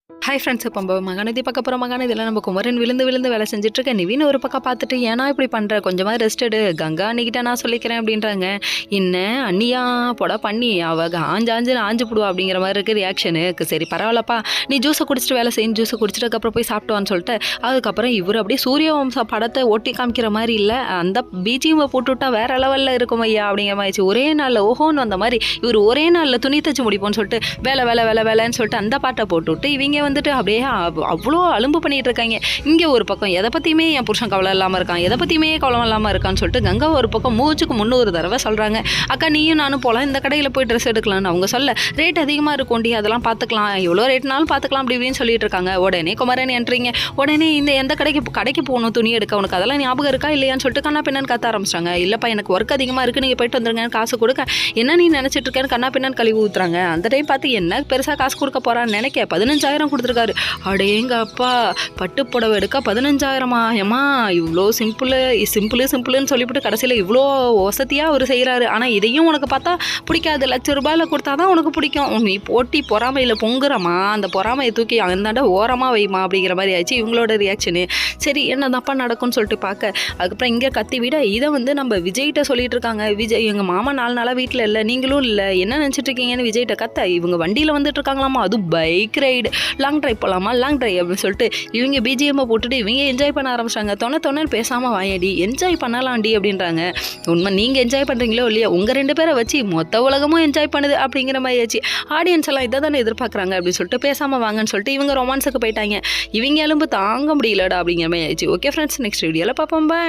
Hi friends, இப்போ நம்ம மகாநதி பார்க்க போகிறோம். மகாநதியில் நம்ம குமரன் விழுந்து விழுந்து வேலை செஞ்சுட்ருக்க நிவின் ஒரு பக்கம் பார்த்துட்டு, ஏன்னா இப்படி பண்ணுற, கொஞ்சமாக ரெஸ்ட் எடு, கங்கா அன்னிக்கிட்ட நான் சொல்லிக்கிறேன் அப்படின்றாங்க. என்ன அண்ணியா போட பண்ணி அவள் ஆஞ்சு போடுவா அப்படிங்கிற மாதிரி இருக்குது ரியாக்ஷனுக்கு. சரி பரவாயில்லப்பா, நீ ஜூஸை குடிச்சிட்டு வேலை செய்யும், ஜூஸை குடிச்சிட்டதுக்கப்புறம் போய் சாப்பிட்டுவான்னு சொல்லிட்டு, அதுக்கப்புறம் இவர் அப்படியே சூரிய வம்சா படத்தை ஒட்டி காமிக்கிற மாதிரி இல்லை, அந்த பிஜிஎம்மை போட்டுவிட்டா வேறு லெவலில் இருக்கும் ஐயா அப்படிங்கிற மாதிரி. ஒரே நாளில் ஓஹோன்னு வந்த மாதிரி இவர் ஒரே நாளில் துணி தச்சு முடிப்போம்னு சொல்லிட்டு வேலைன்னு சொல்லிட்டு அந்த பாட்டை போட்டுவிட்டு இவங்க வந்துட்டு அப்படியே அவ்வளோ அலும்பு பண்ணிட்டு இருக்காங்க. இங்கே ஒரு பக்கம் எதை பற்றியுமே என் புருஷன் கவலை இல்லாமல் இருக்கான், எதை பற்றியுமே கவலை இல்லாமல் இருக்கான்னு சொல்லிட்டு கங்கா ஒரு பக்கம் மூச்சுக்கு 300 தடவை சொல்கிறாங்க. அக்கா நீயும் நானும் போகலாம், இந்த கடையில் போய் ட்ரெஸ் எடுக்கலான்னு. அவங்க சொல்ல ரேட் அதிகமாக இருக்கும்டி, அதெல்லாம் பார்த்துக்கலாம், எவ்வளோ ரேட்னாலும் பார்த்துக்கலாம் அப்படி இப்படின்னு சொல்லிட்டு இருக்காங்க. உடனே குமரன் என்றீங்க, உடனே இந்த எந்த கடைக்கு போகணும் துணி எடுக்க, உனக்கு அதெல்லாம் ஞாபகம் இருக்கா இல்லையான்னு சொல்லிட்டு கண்ணா பின்னான்னு கத்த ஆரம்பிச்சிட்டாங்க. இல்லைப்பா எனக்கு ஒர்க் அதிகமாக இருக்குது, நீங்கள் போயிட்டு வந்துருங்க, காசு கொடுக்க, என்ன நீ நினச்சிட்டு இருக்கேன்னு கண்ணா பின்னான்னு கழுவி ஊற்றுறாங்க. அந்த டைம் பார்த்து என்ன பெருசாக காசு கொடுக்க போகிறான்னு நினைக்க 15,000 கொடுத்துருக்காரு. அடேங்க அப்பா, பட்டு புடவை எடுக்க 15,000 ஏமா, இவ்வளோ சிம்பிளுன்னு சொல்லிவிட்டு கடைசியில் இவ்வளோ வசதியாக அவர் செய்கிறாரு. ஆனால் இதையும் உனக்கு பார்த்தா பிடிக்காது, ₹1,00,000 கொடுத்தா தான் உனக்கு பிடிக்கும், நீ போட்டி பொறாமையில் பொங்குறமா, அந்த பொறாமையை தூக்கி அந்தாண்ட ஓரமாக வைமா அப்படிங்கிற மாதிரி ஆயிடுச்சு இவங்களோட ரியாக்ஷனு. சரி என்ன தப்பா நடக்கும்னு சொல்லிட்டு பார்க்க, அதுக்கப்புறம் இங்கே கத்தி விட இதை நம்ம விஜய்கிட்ட சொல்லிட்டு இருக்காங்க. விஜய் எங்கள் மாமா 4 நாளாக வீட்டில் இல்லை, நீங்களும் இல்லை, என்ன நினச்சிட்டு இருக்கீங்கன்னு விஜய்கிட்ட கத்த, இவங்க வண்டியில் வந்துட்டு இருக்காங்களாமா, அதுவும் பைக் ரைடு, லாங் ட்ரைவ் போகலாமா, லாங் ட்ரைவ் அப்படின்னு சொல்லிட்டு இவங்க பிஜிஎம்மை போட்டுட்டு இவங்க என்ஜாய் பண்ண ஆரம்பிச்சாங்க. தொண்ணு பேசாமல் வாயடி, என்ஜாய் பண்ணலாம்டி அப்படின்றாங்க. உண்மை, நீங்கள் என்ஜாய் பண்ணுறீங்களோ இல்லையா, உங்கள் 2 பேரை வச்சு மொத்த உலகமும் என்ஜாய் பண்ணுது அப்படிங்கிற மாதிரி ஆச்சு. ஆடியன்ஸ் எல்லாம் இதை தானே எதிர்பார்க்குறாங்க அப்படின்னு சொல்லிட்டு பேசாமல் வாங்கன்னு சொல்லிட்டு இவங்க ரொமான்ஸுக்கு போயிட்டாங்க. இவங்க எலும்பு தாங்க முடியலடா அப்படிங்கிற மாதிரி ஆயிடுச்சு. ஓகே ஃப்ரெண்ட்ஸ், நெக்ஸ்ட் வீடியோவில் பார்ப்போம். பாய்.